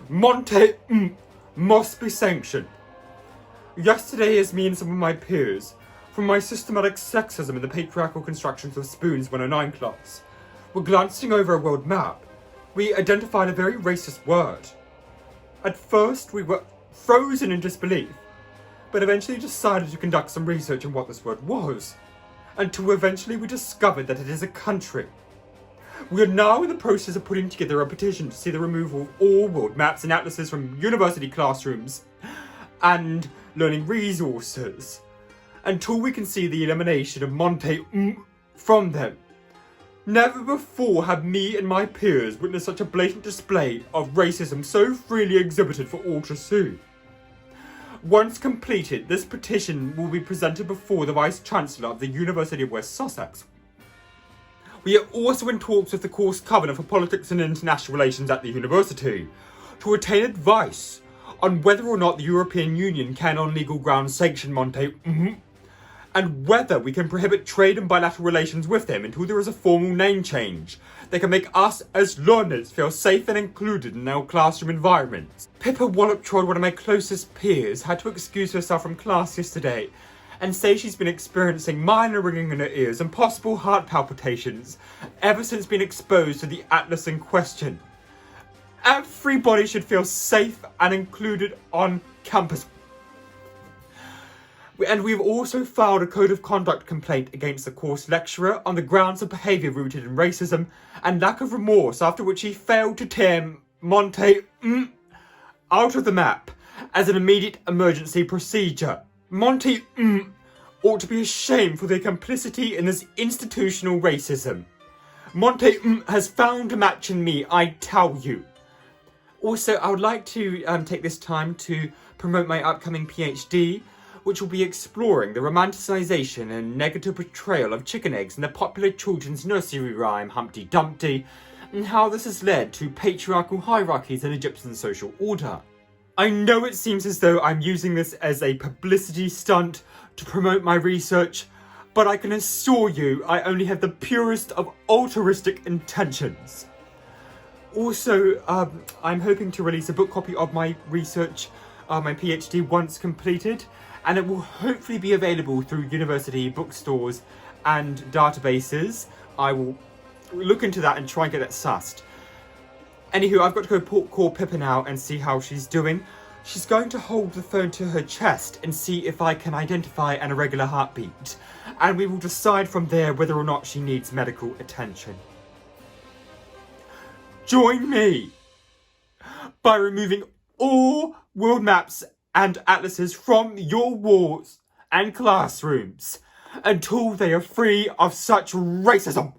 Monte must be sanctioned. Yesterday, as me and some of my peers, from my systematic sexism in the patriarchal constructions of Spoon's 109 class, were glancing over a world map, we identified a very racist word. At first, we were frozen in disbelief, but eventually decided to conduct some research on what this word was, until eventually we discovered that it is a country. We are now in the process of putting together a petition to see the removal of all world maps and atlases from university classrooms and learning resources, until we can see the elimination of Monte from them. Never before have me and my peers witnessed such a blatant display of racism so freely exhibited for all to see. Once completed, this petition will be presented before the Vice-Chancellor of the University of West Sussex. We are also in talks with the course Covenant for Politics and International Relations at the university to obtain advice on whether or not the European Union can on legal grounds sanction Monte and whether we can prohibit trade and bilateral relations with them until there is a formal name change that can make us as learners feel safe and included in our classroom environments. Pippa Wallop-Trod, one of my closest peers, had to excuse herself from class yesterday and say she's been experiencing minor ringing in her ears and possible heart palpitations ever since being exposed to the atlas in question. Everybody should feel safe and included on campus. And we've also filed a code of conduct complaint against the course lecturer on the grounds of behaviour rooted in racism and lack of remorse, after which he failed to tear Monte out of the map as an immediate emergency procedure. Monte ought to be ashamed for their complicity in this institutional racism. Monte has found a match in me, I tell you. Also, I would like to take this time to promote my upcoming PhD, which will be exploring the romanticisation and negative portrayal of chicken eggs in the popular children's nursery rhyme Humpty Dumpty, and how this has led to patriarchal hierarchies in Egyptian social order. I know it seems as though I'm using this as a publicity stunt to promote my research, but I can assure you I only have the purest of altruistic intentions. Also, I'm hoping to release a book copy of my research, my PhD, once completed, and it will hopefully be available through university bookstores and databases. I will look into that and try and get that sussed. Anywho, I've got to go call Pippa now and see how she's doing. She's going to hold the phone to her chest and see if I can identify an irregular heartbeat, and we will decide from there whether or not she needs medical attention. Join me by removing all world maps and atlases from your walls and classrooms until they are free of such racism.